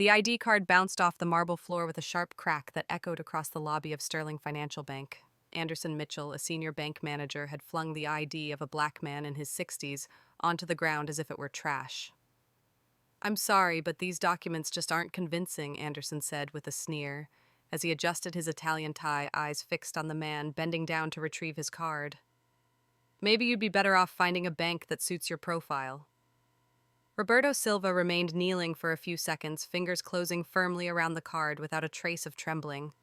The ID card bounced off the marble floor with a sharp crack that echoed across the lobby of Sterling Financial Bank. Anderson Mitchell, a senior bank manager, had flung the ID of a black man in his 60s onto the ground as if it were trash. "I'm sorry, but these documents just aren't convincing," Anderson said with a sneer, as he adjusted his Italian tie, eyes fixed on the man bending down to retrieve his card. "Maybe you'd be better off finding a bank that suits your profile." Roberto Silva remained kneeling for a few seconds, fingers closing firmly around the card without a trace of trembling.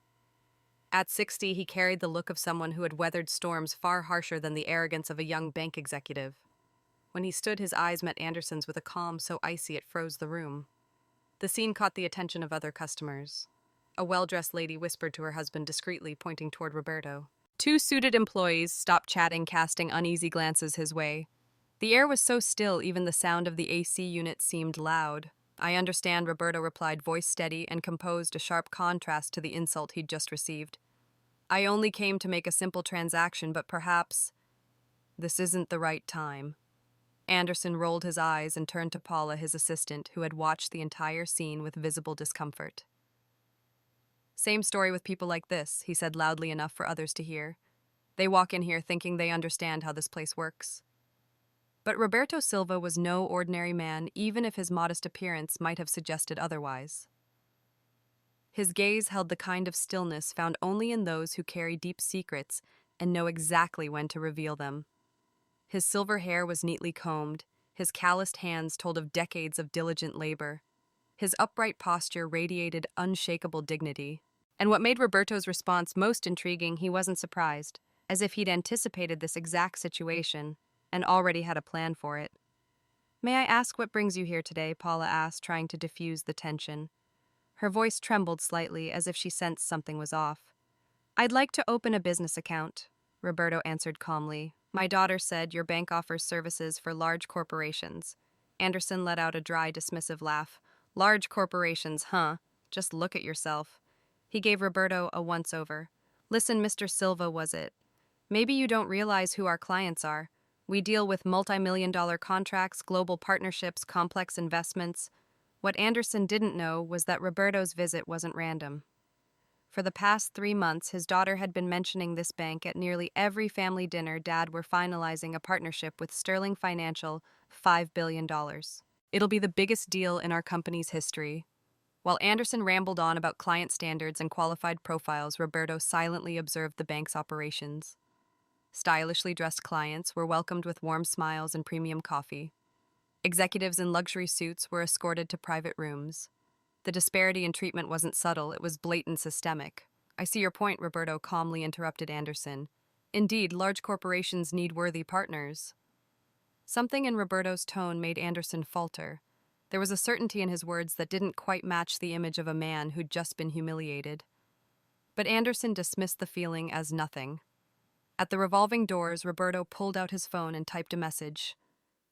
At 60, he carried the look of someone who had weathered storms far harsher than the arrogance of a young bank executive. When he stood, his eyes met Anderson's with a calm so icy it froze the room. The scene caught the attention of other customers. A well-dressed lady whispered to her husband discreetly, pointing toward Roberto. Two suited employees stopped chatting, casting uneasy glances his way. The air was so still, even the sound of the AC unit seemed loud. "I understand," Roberto replied, voice steady and composed, a sharp contrast to the insult he'd just received. "I only came to make a simple transaction, but perhaps this isn't the right time." Anderson rolled his eyes and turned to Paula, his assistant, who had watched the entire scene with visible discomfort. "Same story with people like this," he said loudly enough for others to hear. "They walk in here thinking they understand how this place works." But Roberto Silva was no ordinary man, even if his modest appearance might have suggested otherwise. His gaze held the kind of stillness found only in those who carry deep secrets and know exactly when to reveal them. His silver hair was neatly combed, his calloused hands told of decades of diligent labor. His upright posture radiated unshakable dignity. And what made Roberto's response most intriguing, he wasn't surprised, as if he'd anticipated this exact situation and already had a plan for it. "May I ask what brings you here today?" Paula asked, trying to diffuse the tension. Her voice trembled slightly, as if she sensed something was off. "I'd like to open a business account," Roberto answered calmly. "My daughter said your bank offers services for large corporations." Anderson let out a dry, dismissive laugh. "Large corporations, huh? Just look at yourself." He gave Roberto a once-over. "Listen, Mr. Silva, was it? Maybe you don't realize who our clients are. We deal with multi-million-dollar contracts, global partnerships, complex investments." What Anderson didn't know was that Roberto's visit wasn't random. For the past 3 months, his daughter had been mentioning this bank at nearly every family dinner. Dad were finalizing a partnership with Sterling Financial, $5 billion. "It'll be the biggest deal in our company's history." While Anderson rambled on about client standards and qualified profiles, Roberto silently observed the bank's operations. Stylishly dressed clients were welcomed with warm smiles and premium coffee. Executives in luxury suits were escorted to private rooms. The disparity in treatment wasn't subtle, it was blatant, systemic. "I see your point," Roberto calmly interrupted Anderson. "Indeed, large corporations need worthy partners." Something in Roberto's tone made Anderson falter. There was a certainty in his words that didn't quite match the image of a man who'd just been humiliated. But Anderson dismissed the feeling as nothing. At the revolving doors, Roberto pulled out his phone and typed a message.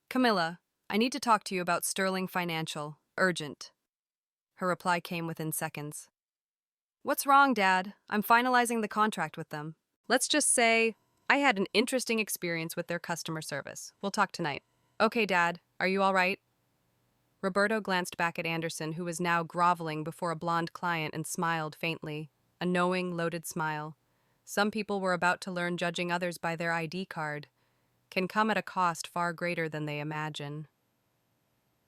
"Camilla, I need to talk to you about Sterling Financial. Urgent." Her reply came within seconds. "What's wrong, Dad? I'm finalizing the contract with them. Let's just say I had an interesting experience with their customer service. We'll talk tonight." "Okay, Dad. Are you all right?" Roberto glanced back at Anderson, who was now groveling before a blonde client, and smiled faintly, a knowing, loaded smile. Some people were about to learn judging others by their ID card can come at a cost far greater than they imagine.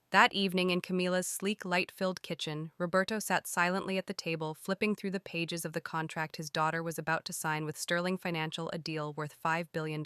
That evening, in Camilla's sleek, light-filled kitchen, Roberto sat silently at the table, flipping through the pages of the contract his daughter was about to sign with Sterling Financial, a deal worth $5 billion.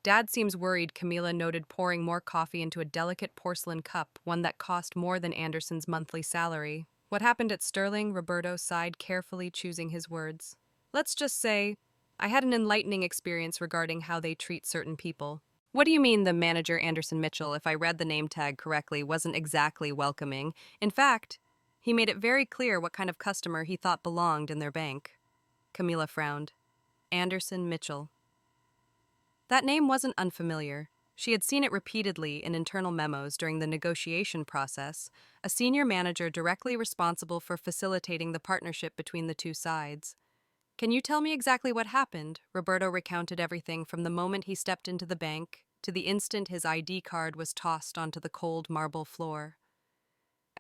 "Dad seems worried," Camilla noted, pouring more coffee into a delicate porcelain cup, one that cost more than Anderson's monthly salary. "What happened at Sterling?" Roberto sighed, carefully choosing his words. "Let's just say I had an enlightening experience regarding how they treat certain people." "What do you mean?" The manager, Anderson Mitchell, if I read the name tag correctly, wasn't exactly welcoming. In fact, he made it very clear what kind of customer he thought belonged in their bank. Camilla frowned. Anderson Mitchell. That name wasn't unfamiliar. She had seen it repeatedly in internal memos during the negotiation process, a senior manager directly responsible for facilitating the partnership between the two sides. "Can you tell me exactly what happened?" Roberto recounted everything from the moment he stepped into the bank to the instant his ID card was tossed onto the cold marble floor.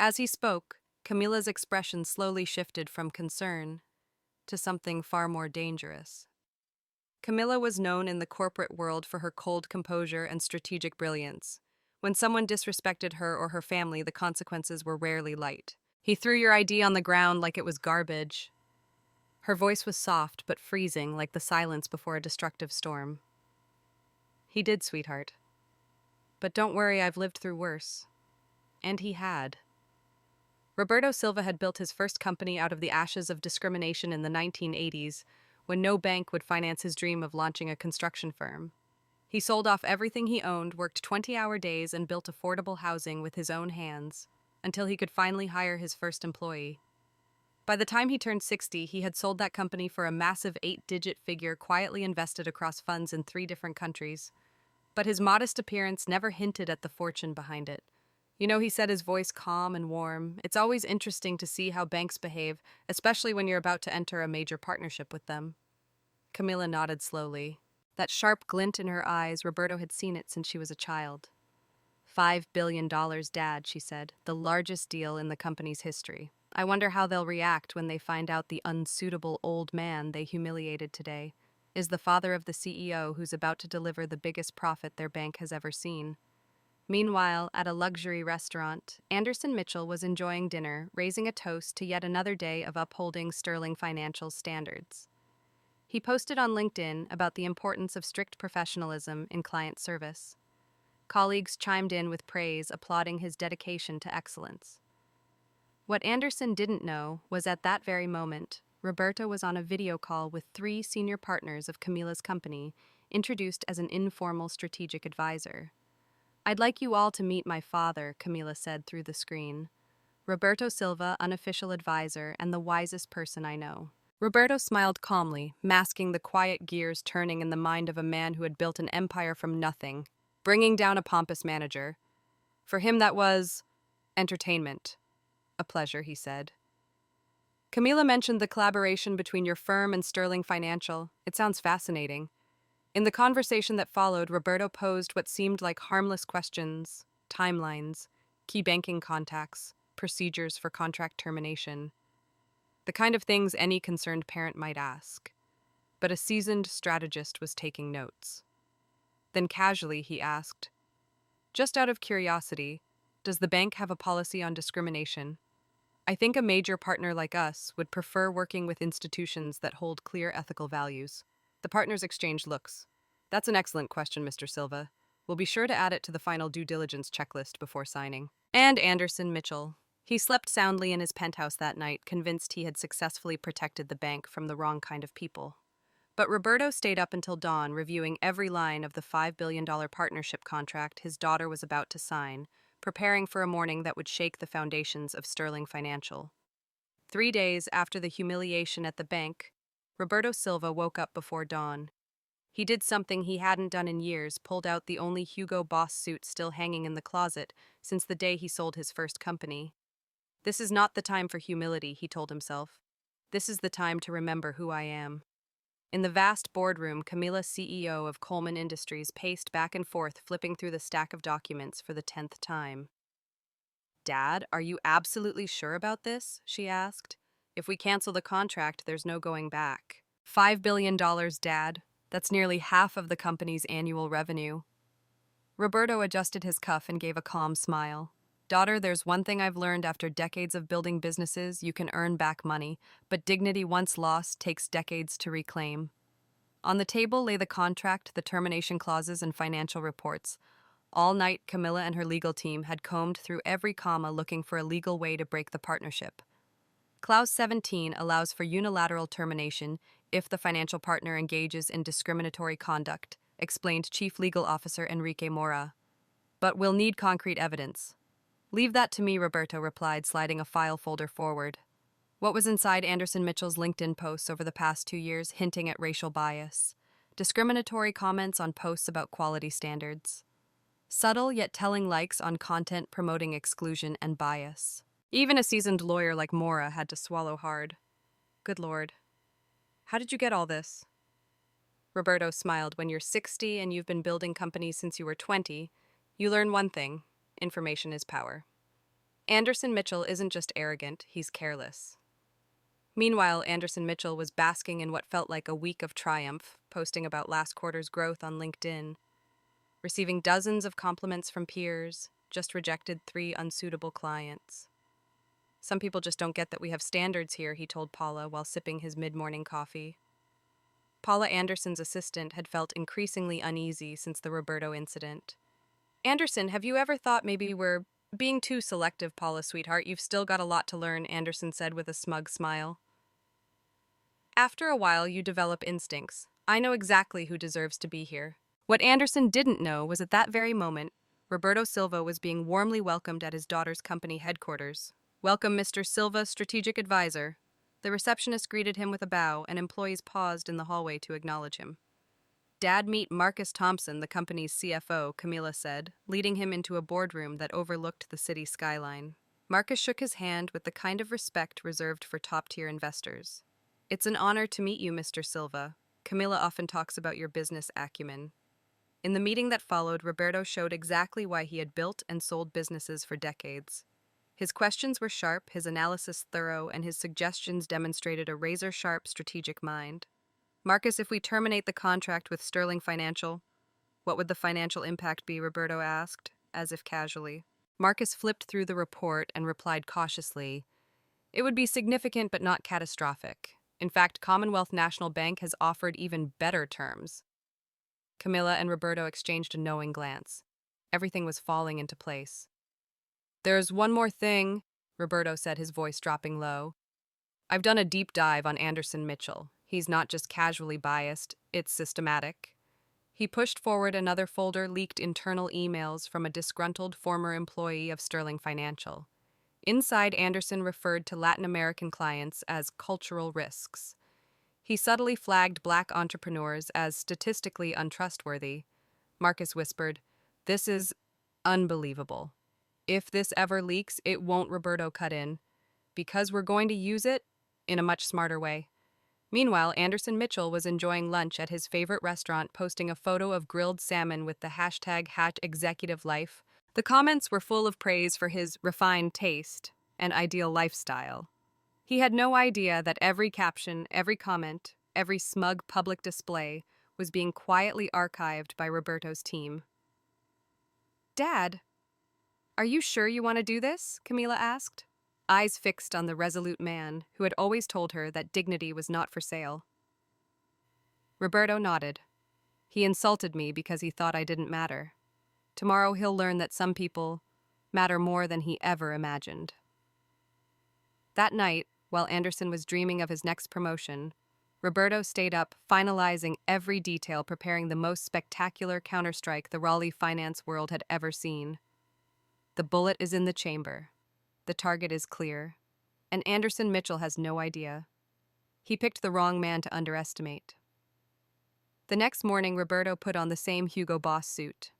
As he spoke, Camilla's expression slowly shifted from concern to something far more dangerous. Camilla was known in the corporate world for her cold composure and strategic brilliance. When someone disrespected her or her family, the consequences were rarely light. He threw your ID on the ground like it was garbage. Her voice was soft but freezing, like the silence before a destructive storm. He did, sweetheart. But don't worry, I've lived through worse. And he had. Roberto Silva had built his first company out of the ashes of discrimination in the 1980s, when no bank would finance his dream of launching a construction firm. He sold off everything he owned, worked 20-hour days, and built affordable housing with his own hands, until he could finally hire his first employee. By the time he turned 60, he had sold that company for a massive 8-digit figure quietly invested across funds in 3 different countries. But his modest appearance never hinted at the fortune behind it. You know, he said, his voice calm and warm. It's always interesting to see how banks behave, especially when you're about to enter a major partnership with them. Camilla nodded slowly. That sharp glint in her eyes, Roberto had seen it since she was a child. $5 billion, Dad, she said, the largest deal in the company's history. I wonder how they'll react when they find out the unsuitable old man they humiliated today is the father of the CEO who's about to deliver the biggest profit their bank has ever seen. Meanwhile, at a luxury restaurant, Anderson Mitchell was enjoying dinner, raising a toast to yet another day of upholding sterling financial standards. He posted on LinkedIn about the importance of strict professionalism in client service. Colleagues chimed in with praise, applauding his dedication to excellence. What Anderson didn't know was at that very moment, Roberto was on a video call with 3 senior partners of Camilla's company, introduced as an informal strategic advisor. I'd like you all to meet my father, Camilla said through the screen. Roberto Silva, unofficial advisor and the wisest person I know. Roberto smiled calmly, masking the quiet gears turning in the mind of a man who had built an empire from nothing, bringing down a pompous manager. For him that was entertainment. A pleasure, he said. Camilla mentioned the collaboration between your firm and Sterling Financial. It sounds fascinating. In the conversation that followed, Roberto posed what seemed like harmless questions, timelines, key banking contacts, procedures for contract termination. The kind of things any concerned parent might ask. But a seasoned strategist was taking notes. Then casually he asked, just out of curiosity, does the bank have a policy on discrimination? I think a major partner like us would prefer working with institutions that hold clear ethical values. The partners exchanged looks. That's an excellent question, Mr. Silva. We'll be sure to add it to the final due diligence checklist before signing. And Anderson Mitchell. He slept soundly in his penthouse that night, convinced he had successfully protected the bank from the wrong kind of people. But Roberto stayed up until dawn, reviewing every line of the $5 billion partnership contract his daughter was about to sign, preparing for a morning that would shake the foundations of Sterling Financial. 3 days after the humiliation at the bank, Roberto Silva woke up before dawn. He did something he hadn't done in years, pulled out the only Hugo Boss suit still hanging in the closet since the day he sold his first company. This is not the time for humility, he told himself. This is the time to remember who I am. In the vast boardroom, Camilla, CEO of Coleman Industries, paced back and forth, flipping through the stack of documents for the 10th time. Dad, are you absolutely sure about this? She asked. If we cancel the contract, there's no going back. $5 billion, Dad. That's nearly half of the company's annual revenue. Roberto adjusted his cuff and gave a calm smile. Daughter, there's one thing I've learned after decades of building businesses: you can earn back money, but dignity once lost takes decades to reclaim. On the table lay the contract, the termination clauses, and financial reports. All night, Camilla and her legal team had combed through every comma looking for a legal way to break the partnership. Clause 17 allows for unilateral termination if the financial partner engages in discriminatory conduct, explained Chief Legal Officer Enrique Mora. But we'll need concrete evidence. Leave that to me, Roberto replied, sliding a file folder forward. What was inside Anderson Mitchell's LinkedIn posts over the past 2 years, hinting at racial bias. Discriminatory comments on posts about quality standards. Subtle yet telling likes on content promoting exclusion and bias. Even a seasoned lawyer like Mora had to swallow hard. Good Lord. How did you get all this? Roberto smiled. When you're 60 and you've been building companies since you were 20, you learn one thing: information is power. Anderson Mitchell isn't just arrogant, he's careless. Meanwhile, Anderson Mitchell was basking in what felt like a week of triumph, posting about last quarter's growth on LinkedIn, receiving dozens of compliments from peers, just rejected 3 unsuitable clients. Some people just don't get that we have standards here, he told Paula while sipping his mid-morning coffee. Paula Anderson's assistant had felt increasingly uneasy since the Roberto incident. Anderson, have you ever thought maybe we're being too selective, Paula, sweetheart? You've still got a lot to learn, Anderson said with a smug smile. After a while, you develop instincts. I know exactly who deserves to be here. What Anderson didn't know was at that very moment, Roberto Silva was being warmly welcomed at his daughter's company headquarters. Welcome, Mr. Silva, strategic advisor. The receptionist greeted him with a bow, and employees paused in the hallway to acknowledge him. Dad, meet Marcus Thompson, the company's CFO, Camila said, leading him into a boardroom that overlooked the city skyline. Marcus shook his hand with the kind of respect reserved for top-tier investors. It's an honor to meet you, Mr. Silva. Camila often talks about your business acumen. In the meeting that followed, Roberto showed exactly why he had built and sold businesses for decades. His questions were sharp, his analysis thorough, and his suggestions demonstrated a razor-sharp strategic mind. Marcus, if we terminate the contract with Sterling Financial, what would the financial impact be? Roberto asked, as if casually. Marcus flipped through the report and replied cautiously, it would be significant but not catastrophic. In fact, Commonwealth National Bank has offered even better terms. Camilla and Roberto exchanged a knowing glance. Everything was falling into place. There's one more thing, Roberto said, his voice dropping low. I've done a deep dive on Anderson Mitchell. He's not just casually biased, it's systematic. He pushed forward another folder leaked internal emails from a disgruntled former employee of Sterling Financial. Inside, Anderson referred to Latin American clients as cultural risks. He subtly flagged black entrepreneurs as statistically untrustworthy. Marcus whispered, this is unbelievable. If this ever leaks, it won't, Roberto cut in, because we're going to use it in a much smarter way. Meanwhile, Anderson Mitchell was enjoying lunch at his favorite restaurant, posting a photo of grilled salmon with the hashtag #executiveLife. The comments were full of praise for his refined taste and ideal lifestyle. He had no idea that every caption, every comment, every smug public display was being quietly archived by Roberto's team. Dad, are you sure you want to do this? Camila asked, eyes fixed on the resolute man who had always told her that dignity was not for sale. Roberto nodded. He insulted me because he thought I didn't matter. Tomorrow he'll learn that some people matter more than he ever imagined. That night, while Anderson was dreaming of his next promotion, Roberto stayed up, finalizing every detail, preparing the most spectacular counterstrike the Raleigh finance world had ever seen. The bullet is in the chamber. The target is clear. And Anderson Mitchell has no idea. He picked the wrong man to underestimate. The next morning, Roberto put on the same Hugo Boss suit.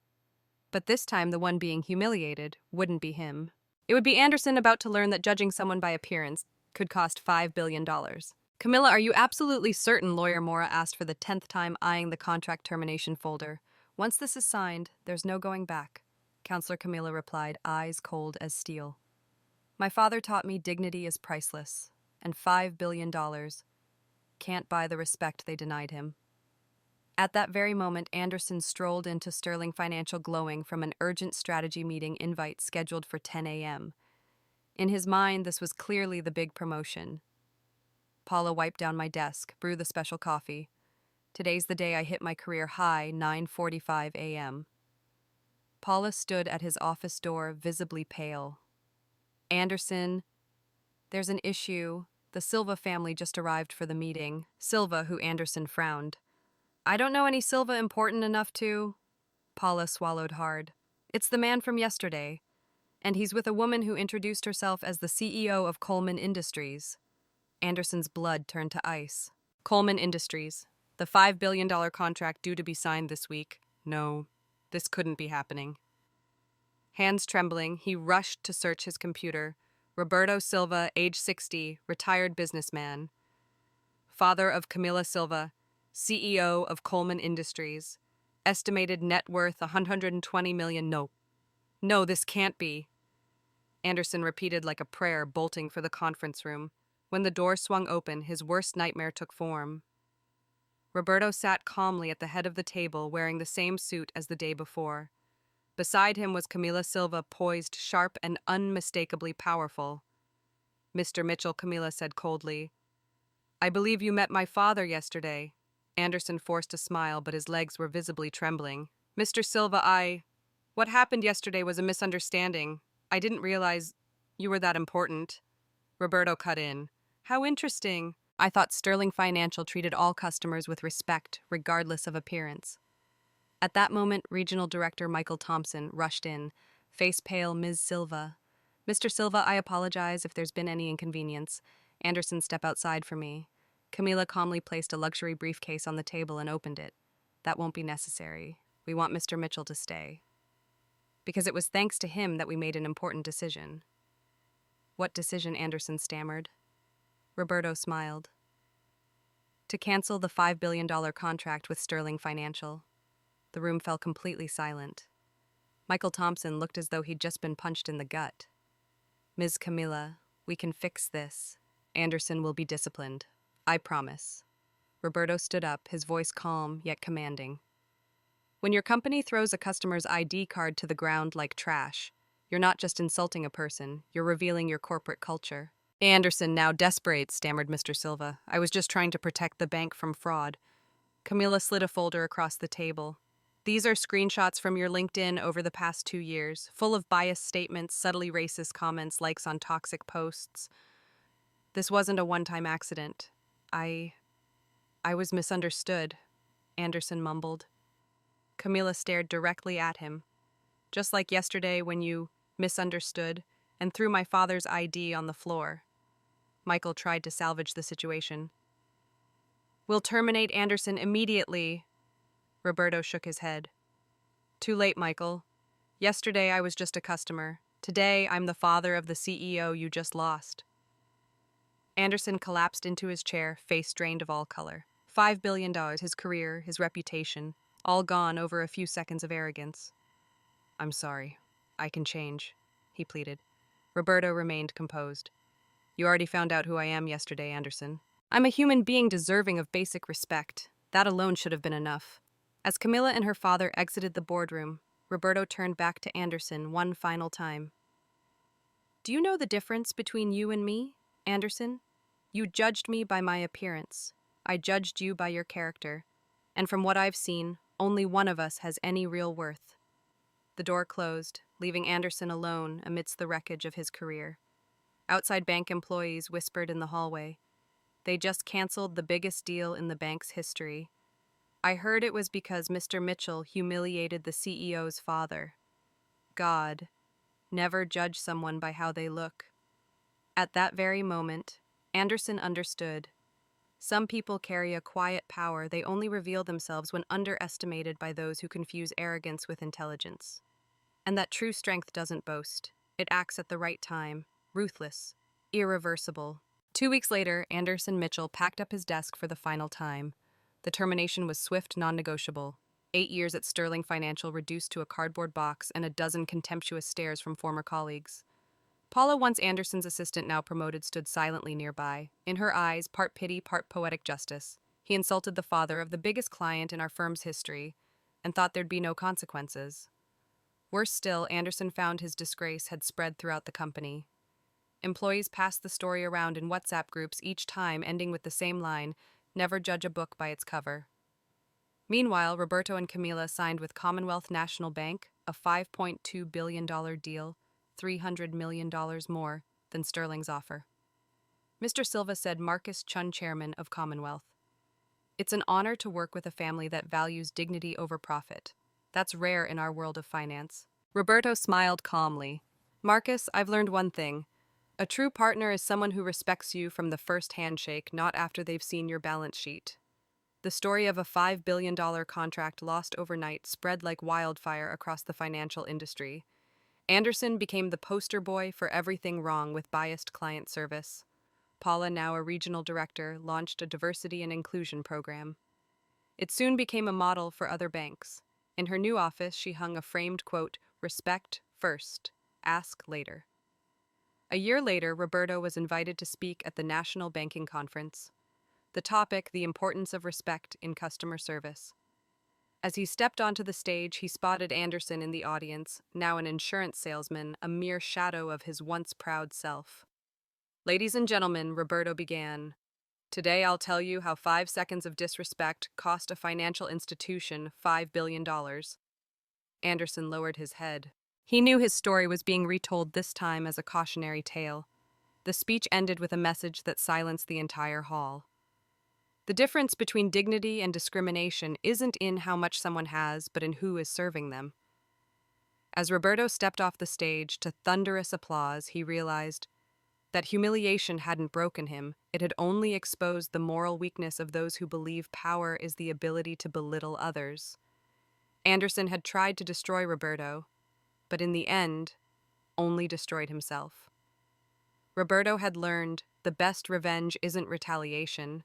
But this time, the one being humiliated wouldn't be him. It would be Anderson, about to learn that judging someone by appearance could cost $5 billion. Camilla, are you absolutely certain? Lawyer Mora asked for the 10th time, eyeing the contract termination folder. Once this is signed, there's no going back. Counselor Camilla replied, eyes cold as steel. My father taught me dignity is priceless, and $5 billion can't buy the respect they denied him. At that very moment, Anderson strolled into Sterling Financial, glowing from an urgent strategy meeting invite scheduled for 10 a.m. In his mind, this was clearly the big promotion. Paula wiped down my desk, brew the special coffee. Today's the day I hit my career high, 9:45 a.m. Paula stood at his office door, visibly pale. Anderson, there's an issue. The Silva family just arrived for the meeting. Silva, who Anderson frowned. I don't know any Silva important enough to... Paula swallowed hard. It's the man from yesterday, and he's with a woman who introduced herself as the CEO of Coleman Industries. Anderson's blood turned to ice. Coleman Industries, the $5 billion contract due to be signed this week. No, this couldn't be happening. Hands trembling, he rushed to search his computer. Roberto Silva, age 60, retired businessman. Father of Camila Silva, CEO of Coleman Industries. Estimated net worth $120 million. No, this can't be. Anderson repeated like a prayer, bolting for the conference room. When the door swung open, his worst nightmare took form. Roberto sat calmly at the head of the table, wearing the same suit as the day before. Beside him was Camila Silva, poised, sharp, and unmistakably powerful. "Mr. Mitchell," Camila said coldly, "I believe you met my father yesterday." Anderson forced a smile, but his legs were visibly trembling. "Mr. Silva, what happened yesterday was a misunderstanding. I didn't realize you were that important." Roberto cut in. "How interesting. I thought Sterling Financial treated all customers with respect, regardless of appearance." At that moment, Regional Director Michael Thompson rushed in, face pale. "Ms. Silva." "Mr. Silva, I apologize if there's been any inconvenience. Anderson, step outside for me." Camila calmly placed a luxury briefcase on the table and opened it. "That won't be necessary. We want Mr. Mitchell to stay. Because it was thanks to him that we made an important decision." "What decision?" Anderson stammered. Roberto smiled. "To cancel the $5 billion contract with Sterling Financial." The room fell completely silent. Michael Thompson looked as though he'd just been punched in the gut. "Ms. Camila, we can fix this. Anderson will be disciplined. I promise." Roberto stood up, his voice calm yet commanding. "When your company throws a customer's ID card to the ground like trash, you're not just insulting a person, you're revealing your corporate culture." "Anderson, now desperate," stammered Mr. Silva. "I was just trying to protect the bank from fraud." Camila slid a folder across the table. "These are screenshots from your LinkedIn over the past 2 years, full of biased statements, subtly racist comments, likes on toxic posts. This wasn't a one-time accident. I was misunderstood," Anderson mumbled. Camila stared directly at him. "Just like yesterday when you misunderstood and threw my father's ID on the floor." Michael tried to salvage the situation. "We'll terminate Anderson immediately." Roberto shook his head. "Too late, Michael. Yesterday I was just a customer. Today I'm the father of the CEO you just lost." Anderson collapsed into his chair, face drained of all color. $5 billion, his career, his reputation, all gone over a few seconds of arrogance. "I'm sorry. I can change," he pleaded. Roberto remained composed. "You already found out who I am yesterday, Anderson. I'm a human being deserving of basic respect. That alone should have been enough." As Camila and her father exited the boardroom, Roberto turned back to Anderson one final time. "Do you know the difference between you and me, Anderson? You judged me by my appearance. I judged you by your character. And from what I've seen, only one of us has any real worth." The door closed, leaving Anderson alone amidst the wreckage of his career. Outside bank employees whispered in the hallway. They just canceled the biggest deal in the bank's history. I heard it was because Mr. Mitchell humiliated the CEO's father. God, never judge someone by how they look. At that very moment, Anderson understood. Some people carry a quiet power. They only reveal themselves when underestimated by those who confuse arrogance with intelligence. And that true strength doesn't boast. It acts at the right time, ruthless, irreversible. 2 weeks later, Anderson Mitchell packed up his desk for the final time. The termination was swift, non-negotiable. 8 years at Sterling Financial reduced to a cardboard box and a dozen contemptuous stares from former colleagues. Paula, once Anderson's assistant now promoted, stood silently nearby. In her eyes, part pity, part poetic justice. He insulted the father of the biggest client in our firm's history and thought there'd be no consequences. Worse still, Anderson found his disgrace had spread throughout the company. Employees passed the story around in WhatsApp groups, each time ending with the same line, "Never judge a book by its cover." Meanwhile, Roberto and Camila signed with Commonwealth National Bank a $5.2 billion deal, $300 million more than Sterling's offer. Mr. Silva said, Marcus Chun, chairman of Commonwealth. "It's an honor to work with a family that values dignity over profit. That's rare in our world of finance." Roberto smiled calmly. "Marcus, I've learned one thing. A true partner is someone who respects you from the first handshake, not after they've seen your balance sheet." The story of a $5 billion contract lost overnight spread like wildfire across the financial industry. Anderson became the poster boy for everything wrong with biased client service. Paula, now a regional director, launched a diversity and inclusion program. It soon became a model for other banks. In her new office, she hung a framed quote, "Respect first, ask later." A year later, Roberto was invited to speak at the National Banking Conference. The topic, the importance of respect in customer service. As he stepped onto the stage, he spotted Anderson in the audience, now an insurance salesman, a mere shadow of his once proud self. Ladies and gentlemen, Roberto began. Today I'll tell you how 5 seconds of disrespect cost a financial institution $5 billion. Anderson lowered his head. He knew his story was being retold this time as a cautionary tale. The speech ended with a message that silenced the entire hall. The difference between dignity and discrimination isn't in how much someone has, but in who is serving them. As Roberto stepped off the stage to thunderous applause, he realized that humiliation hadn't broken him, it had only exposed the moral weakness of those who believe power is the ability to belittle others. Anderson had tried to destroy Roberto, but in the end, only destroyed himself. Roberto had learned the best revenge isn't retaliation.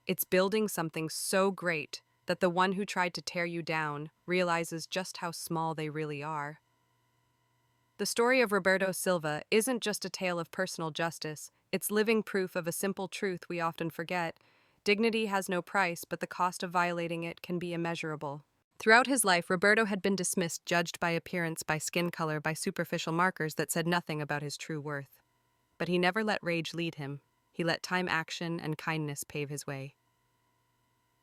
It's building something so great that the one who tried to tear you down realizes just how small they really are. The story of Roberto Silva isn't just a tale of personal justice, it's living proof of a simple truth we often forget. Dignity has no price, but the cost of violating it can be immeasurable. Throughout his life, Roberto had been dismissed, judged by appearance, by skin color, by superficial markers that said nothing about his true worth. But he never let rage lead him. He let time, action, and kindness pave his way.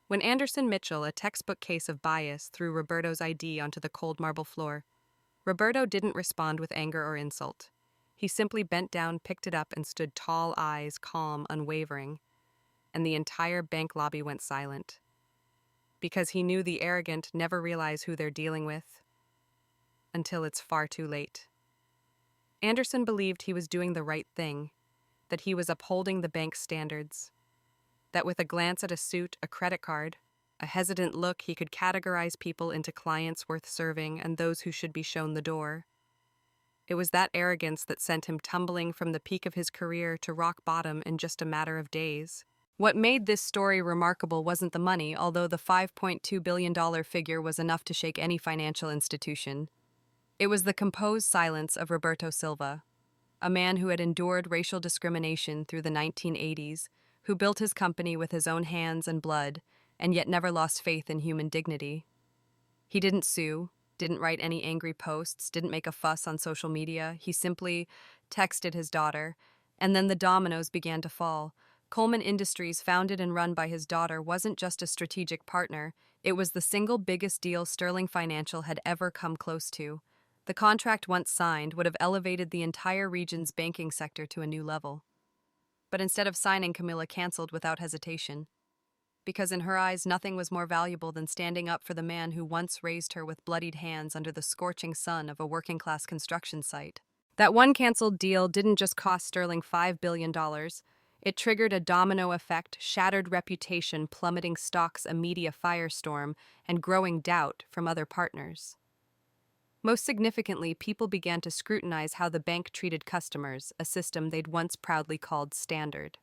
When Anderson Mitchell, a textbook case of bias, threw Roberto's ID onto the cold marble floor, Roberto didn't respond with anger or insult. He simply bent down, picked it up, and stood tall, eyes calm, unwavering. And the entire bank lobby went silent. Because he knew the arrogant never realize who they're dealing with until it's far too late. Anderson believed he was doing the right thing, that he was upholding the bank's standards, that with a glance at a suit, a credit card, a hesitant look, he could categorize people into clients worth serving and those who should be shown the door. It was that arrogance that sent him tumbling from the peak of his career to rock bottom in just a matter of days. What made this story remarkable wasn't the money, although the $5.2 billion figure was enough to shake any financial institution. It was the composed silence of Roberto Silva, a man who had endured racial discrimination through the 1980s, who built his company with his own hands and blood, and yet never lost faith in human dignity. He didn't sue, didn't write any angry posts, didn't make a fuss on social media. He simply texted his daughter, and then the dominoes began to fall. Coleman Industries, founded and run by his daughter, wasn't just a strategic partner, it was the single biggest deal Sterling Financial had ever come close to. The contract, once signed, would have elevated the entire region's banking sector to a new level. But instead of signing, Camilla canceled without hesitation. Because in her eyes, nothing was more valuable than standing up for the man who once raised her with bloodied hands under the scorching sun of a working-class construction site. That one canceled deal didn't just cost Sterling $5 billion. It triggered a domino effect, shattered reputation, plummeting stocks, a media firestorm, and growing doubt from other partners. Most significantly, people began to scrutinize how the bank treated customers, a system they'd once proudly called standard.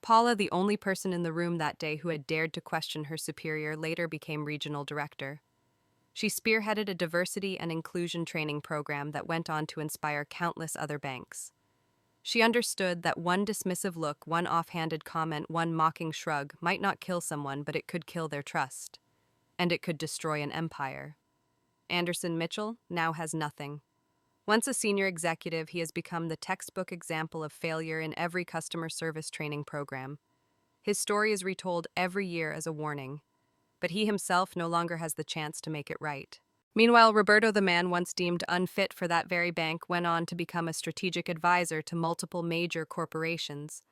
Paula, the only person in the room that day who had dared to question her superior, later became regional director. She spearheaded a diversity and inclusion training program that went on to inspire countless other banks. She understood that one dismissive look, one offhanded comment, one mocking shrug might not kill someone, but it could kill their trust. And it could destroy an empire. Anderson Mitchell now has nothing. Once a senior executive, he has become the textbook example of failure in every customer service training program. His story is retold every year as a warning, but he himself no longer has the chance to make it right. Meanwhile, Roberto, the man once deemed unfit for that very bank, went on to become a strategic advisor to multiple major corporations.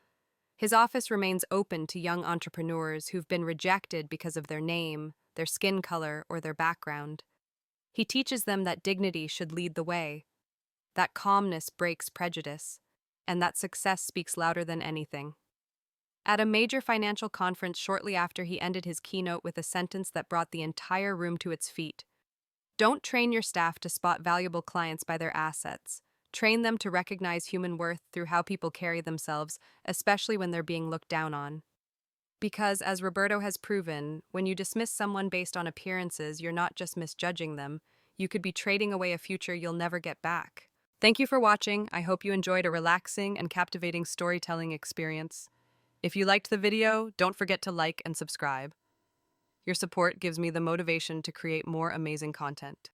His office remains open to young entrepreneurs who've been rejected because of their name, their skin color, or their background. He teaches them that dignity should lead the way, that calmness breaks prejudice, and that success speaks louder than anything. At a major financial conference shortly after, he ended his keynote with a sentence that brought the entire room to its feet. Don't train your staff to spot valuable clients by their assets. Train them to recognize human worth through how people carry themselves, especially when they're being looked down on. Because, as Roberto has proven, when you dismiss someone based on appearances, you're not just misjudging them, you could be trading away a future you'll never get back. Thank you for watching. I hope you enjoyed a relaxing and captivating storytelling experience. If you liked the video, don't forget to like and subscribe. Your support gives me the motivation to create more amazing content.